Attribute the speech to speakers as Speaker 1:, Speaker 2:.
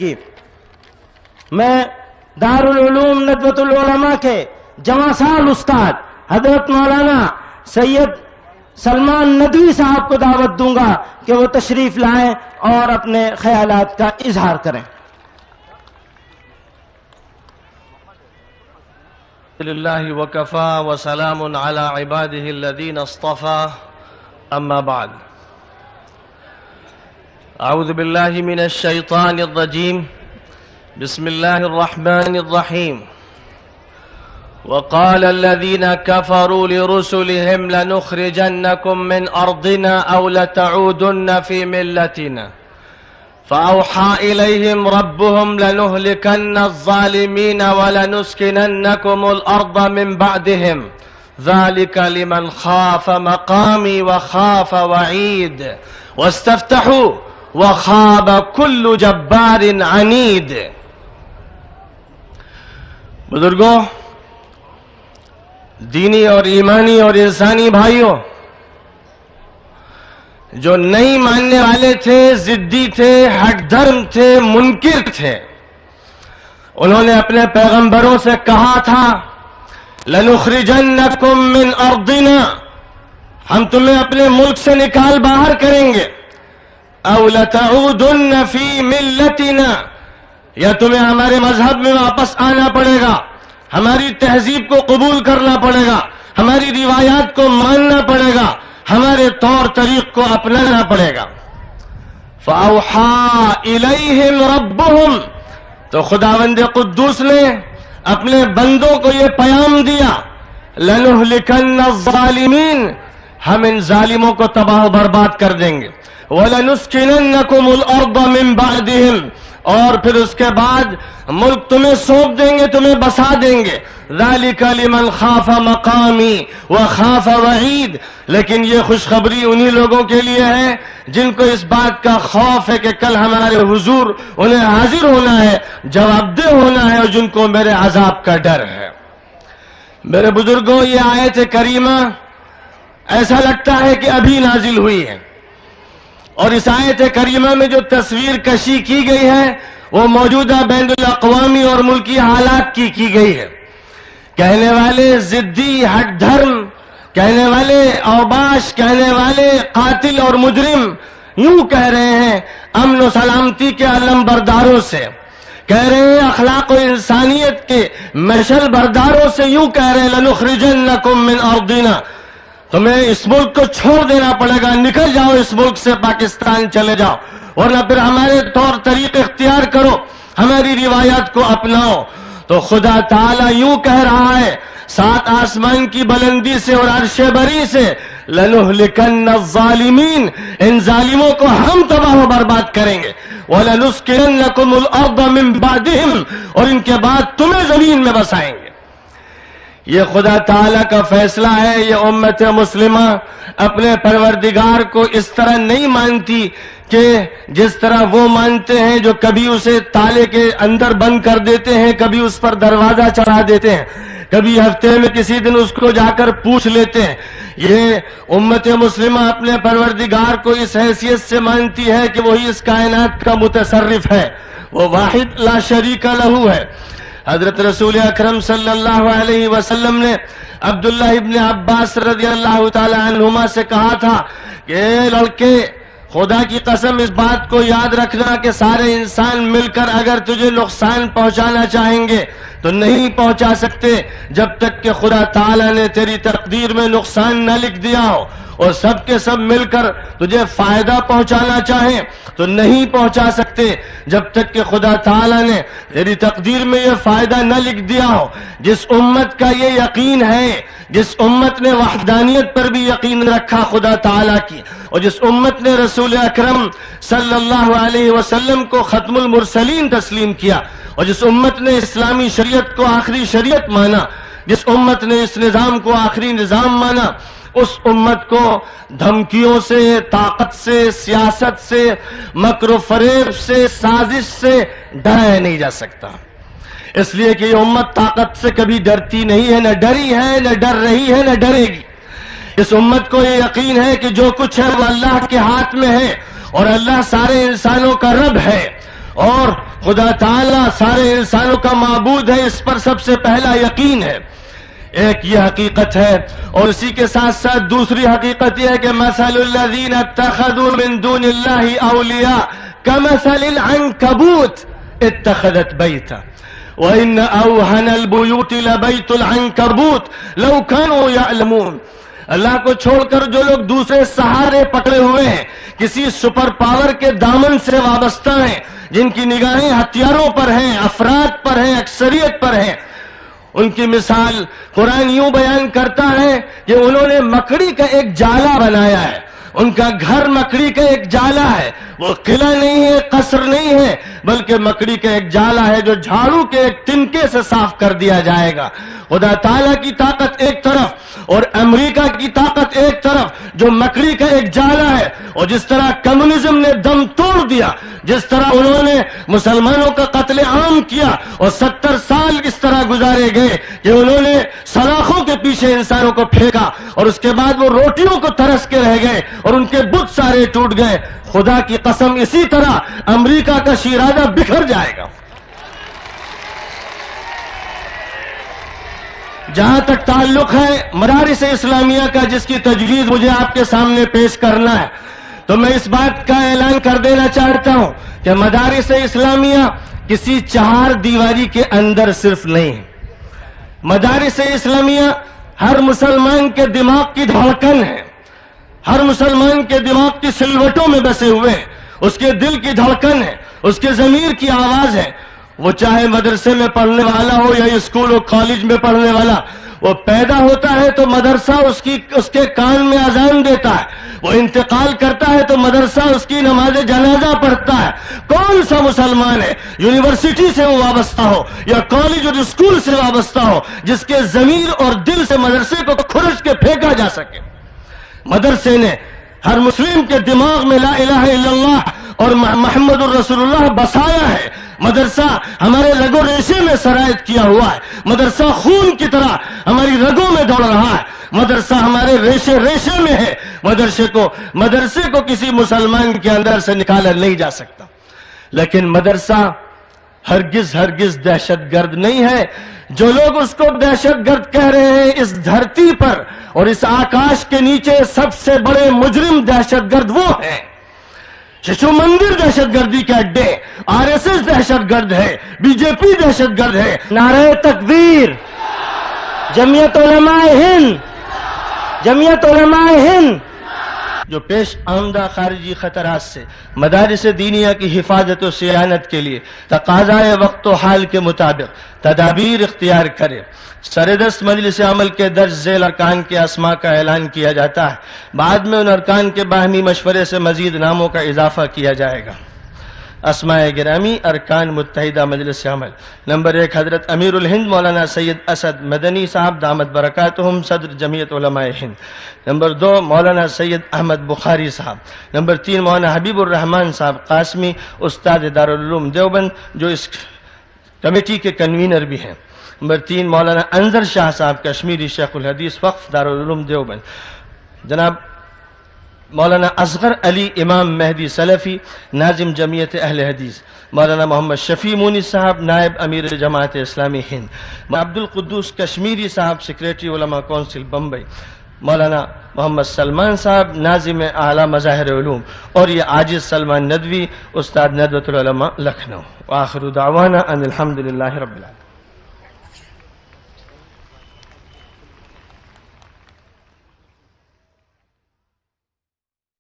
Speaker 1: کی میں دارالعلوم ندوۃ العلماء کے جواں سال استاد حضرت مولانا سید سلمان ندوی صاحب کو دعوت دوں گا کہ وہ تشریف لائیں اور اپنے خیالات کا اظہار کریں.
Speaker 2: للہ وکفا وسلام علی عباده الذین اصطفى اما بعد اعوذ باللہ من الشیطان الرجیم بسم اللہ الرحمن الرحیم وقال الذين كفروا لرسلهم لنخرجنكم من أرضنا أو لتعودن في ملتنا فأوحى إليهم ربهم لنهلكن الظالمين ولنسكننكم الأرض من بعدهم ذلك لمن خاف مقامي وخاف وعيد واستفتحوا وخاب كل جبار عنيد. بزرگوں، دینی اور ایمانی اور انسانی بھائیوں، جو نہیں ماننے والے تھے، ضدی تھے، ہٹ دھرم تھے، منکر تھے، انہوں نے اپنے پیغمبروں سے کہا تھا لَنُخْرِجَنَّكُم مِّنْ أَرْضِنَا، ہم تمہیں اپنے ملک سے نکال باہر کریں گے، أَوْ لَتَعُودُنَّ فِي مِلَّتِنَا، یا تمہیں ہمارے مذہب میں واپس آنا پڑے گا، ہماری تہذیب کو قبول کرنا پڑے گا، ہماری روایات کو ماننا پڑے گا، ہمارے طور طریق کو اپنانا پڑے گا. فَأَوْحَى إِلَيْهِمْ رَبُّهُمْ، تو خداوند قدوس نے اپنے بندوں کو یہ پیام دیا لَنُهْلِكَنَّ الظَّالِمِينَ، ہم ان ظالموں کو تباہ و برباد کر دیں گے، وَلَنُسْكِنَنَّكُمُ الْأَرْضَ مِنْ بَعْدِهِمْ، اور پھر اس کے بعد ملک تمہیں سونپ دیں گے، تمہیں بسا دیں گے. ذَلِكَ لِمَنْ خَافَ مَقَامِي وَخَافَ وَعِيدِ، لیکن یہ خوشخبری انہی لوگوں کے لیے ہے جن کو اس بات کا خوف ہے کہ کل ہمارے حضور انہیں حاضر ہونا ہے، جواب دہ ہونا ہے، اور جن کو میرے عذاب کا ڈر ہے. میرے بزرگوں، یہ آیت کریمہ ایسا لگتا ہے کہ ابھی نازل ہوئی ہے، اور اس آیت کریمہ میں جو تصویر کشی کی گئی ہے وہ موجودہ بین الاقوامی اور ملکی حالات کی گئی ہے. کہنے والے ضدی، ہٹ دھرم، کہنے والے اوباش، کہنے والے قاتل اور مجرم یوں کہہ رہے ہیں امن و سلامتی کے علم برداروں سے، کہہ رہے ہیں اخلاق و انسانیت کے مشعل برداروں سے، یوں کہہ رہے ہیں لَنُخْرِجَنَّكُم مِّنْ أَرْضِنَا، تمہیں اس ملک کو چھوڑ دینا پڑے گا، نکل جاؤ اس ملک سے، پاکستان چلے جاؤ، ورنہ پھر ہمارے طور طریق اختیار کرو، ہماری روایات کو اپناؤ. تو خدا تعالیٰ یوں کہہ رہا ہے سات آسمان کی بلندی سے اور عرش بری سے لَنُهْلِكَنَّ الظَّالِمِينَ، ان ظالموں کو ہم تباہ و برباد کریں گے، وَلَنُسْكِنَنَّكُمُ الْأَرْضَ مِنْ بَعْدِهِمْ، اور ان کے بعد تمہیں زمین میں بسائیں گے. یہ خدا تعالیٰ کا فیصلہ ہے. یہ امت مسلمہ اپنے پروردگار کو اس طرح نہیں مانتی کہ جس طرح وہ مانتے ہیں جو کبھی اسے تالے کے اندر بند کر دیتے ہیں، کبھی اس پر دروازہ چڑھا دیتے ہیں، کبھی ہفتے میں کسی دن اس کو جا کر پوچھ لیتے ہیں. یہ امت مسلمہ اپنے پروردگار کو اس حیثیت سے مانتی ہے کہ وہی اس کائنات کا متصرف ہے، وہ واحد لا شریک لہ ہے. حضرت رسول اکرم صلی اللہ علیہ وسلم نے عبداللہ ابن عباس رضی اللہ تعالی عنہما سے کہا تھا کہ اے لڑکے، خدا کی قسم اس بات کو یاد رکھنا کہ سارے انسان مل کر اگر تجھے نقصان پہنچانا چاہیں گے تو نہیں پہنچا سکتے جب تک کہ خدا تعالیٰ نے تیری تقدیر میں نقصان نہ لکھ دیا ہو، اور سب کے سب مل کر تجھے فائدہ پہنچانا چاہیں تو نہیں پہنچا سکتے جب تک کہ خدا تعالیٰ نے تیری تقدیر میں یہ فائدہ نہ لکھ دیا ہو. جس امت کا یہ یقین ہے، جس امت نے وحدانیت پر بھی یقین رکھا خدا تعالیٰ کی، اور جس امت نے رسول اکرم صلی اللہ علیہ وسلم کو ختم المرسلین تسلیم کیا، اور جس امت نے اسلامی شریعت کو آخری شریعت مانا، جس امت نے اس نظام کو آخری نظام مانا، اس امت کو دھمکیوں سے، طاقت سے، سیاست سے، مکر و فریب سے، سازش سے ڈرایا نہیں جا سکتا. اس لیے کہ یہ امت طاقت سے کبھی ڈرتی نہیں ہے، نہ ڈری ہے، نہ ڈر رہی ہے، نہ ڈرے گی. اس امت کو یہ یقین ہے کہ جو کچھ ہے وہ اللہ کے ہاتھ میں ہے، اور اللہ سارے انسانوں کا رب ہے، اور خدا تعالیٰ سارے انسانوں کا معبود ہے، اس پر سب سے پہلا یقین ہے. ایک یہ حقیقت ہے، اور اسی کے ساتھ ساتھ دوسری حقیقت یہ ہے کہ مثل الذین اتخذوا من دون اللہ اولیاء کمثل العنکبوت اتخذت بیتا وَإِنَّ أَوْهَنَ الْبُيُوتِ لَبَيْتُ الْعَنْكَبُوتِ لَوْ كَانُوا يَعْلَمُونَ. اللہ کو چھوڑ کر جو لوگ دوسرے سہارے پکڑے ہوئے ہیں، کسی سپر پاور کے دامن سے وابستہ ہیں، جن کی نگاہیں ہتھیاروں پر ہیں، افراد پر ہیں، اکثریت پر ہیں، ان کی مثال قرآن یوں بیان کرتا ہے کہ انہوں نے مکڑی کا ایک جالا بنایا ہے. ان کا گھر مکڑی کا ایک جالا ہے، وہ قلعہ نہیں ہے، قصر نہیں ہے، بلکہ مکڑی کا ایک جالا ہے جو جھاڑو کے ایک تنکے سے صاف کر دیا جائے گا. خدا تعالیٰ کی طاقت ایک طرف اور امریکہ کی طاقت ایک طرف، جو مکڑی کا ایک جالا ہے. اور جس طرح کمیونزم نے دم توڑ دیا، جس طرح انہوں نے مسلمانوں کا قتل عام کیا اور 70 سال اس طرح گزارے گئے کہ انہوں نے سلاخوں کے پیچھے انسانوں کو پھینکا، اور اس کے بعد وہ روٹیوں کو ترس کے رہ گئے اور ان کے بت سارے ٹوٹ گئے. خدا کی قسم اسی طرح امریکہ کا شیرازہ بکھر جائے گا. جہاں تک تعلق ہے مدارس اسلامیہ کا، جس کی تجویز مجھے آپ کے سامنے پیش کرنا ہے، تو میں اس بات کا اعلان کر دینا چاہتا ہوں کہ مدارس اسلامیہ کسی چہار دیواری کے اندر صرف نہیں ہے. مدارس اسلامیہ ہر مسلمان کے دماغ کی دھڑکن ہے، ہر مسلمان کے دماغ کی سلوٹوں میں بسے ہوئے ہیں، اس کے دل کی دھڑکن ہے، اس کے ضمیر کی آواز ہے. وہ چاہے مدرسے میں پڑھنے والا ہو یا اسکول و کالج میں پڑھنے والا، وہ پیدا ہوتا ہے تو مدرسہ اس کے کان میں اذان دیتا ہے، وہ انتقال کرتا ہے تو مدرسہ اس کی نماز جنازہ پڑھتا ہے. کون سا مسلمان ہے یونیورسٹی سے وہ وابستہ ہو یا کالج اور اسکول سے وابستہ ہو جس کے ضمیر اور دل سے مدرسے کو کھرچ کے پھینکا جا سکے؟ مدرسے نے ہر مسلم کے دماغ میں لا الہ الا اللہ اور محمد الرسول اللہ بسایا ہے. مدرسہ ہمارے رگ و ریشے میں سرایت کیا ہوا ہے. مدرسہ خون کی طرح ہماری رگوں میں دوڑ رہا ہے. مدرسہ ہمارے ریشے ریشے میں ہے. مدرسے کو کسی مسلمان کے اندر سے نکالا نہیں جا سکتا. لیکن مدرسہ ہرگز دہشت گرد نہیں ہے. جو لوگ اس کو دہشت گرد کہہ رہے ہیں، اس دھرتی پر اور اس آکاش کے نیچے سب سے بڑے مجرم دہشت گرد وہ ہیں. ششو مندر دہشت گردی کے اڈے، RSS دہشت گرد ہے، BJP دہشت گرد ہے.
Speaker 1: نعرہ تکبیر، جمعیت علماء ہند، جمعیت علماء ہند.
Speaker 2: جو پیش آمدہ خارجی خطرات سے مدارس دینیہ کی حفاظت و صیانت کے لیے تقاضائے وقت و حال کے مطابق تدابیر اختیار کرے. سردست مجلس عمل کے درج ذیل ارکان کے اسماء کا اعلان کیا جاتا ہے. بعد میں ان ارکان کے باہمی مشورے سے مزید ناموں کا اضافہ کیا جائے گا. اسماء گرامی ارکان متحدہ مجلس عمل: نمبر 1 حضرت امیر الہند مولانا سید اسد مدنی صاحب دامت برکاتہم صدر جمعیت علماء ہند. نمبر 2 مولانا سید احمد بخاری صاحب. نمبر 3 مولانا حبیب الرحمان صاحب قاسمی استاد دارالعلوم دیوبند، جو اس کمیٹی کے کنوینر بھی ہیں. نمبر 3 مولانا انظر شاہ صاحب کشمیری شیخ الحدیث وقف دارالعلوم دیوبند. جناب مولانا اصغر علی امام مہدی سلفی ناظم جمعیت اہل حدیث. مولانا محمد شفیع مونی صاحب نائب امیر جماعت اسلامی ہند. عبد القدوس کشمیری صاحب سیکریٹری علماء کونسل بمبئی. مولانا محمد سلمان صاحب ناظم اعلیٰ مظاہر علوم. اور یہ عاجز سلمان ندوی استاد ندوۃ العلماء لکھنؤ. وآخر دعوانا ان الحمدللہ رب العالمین.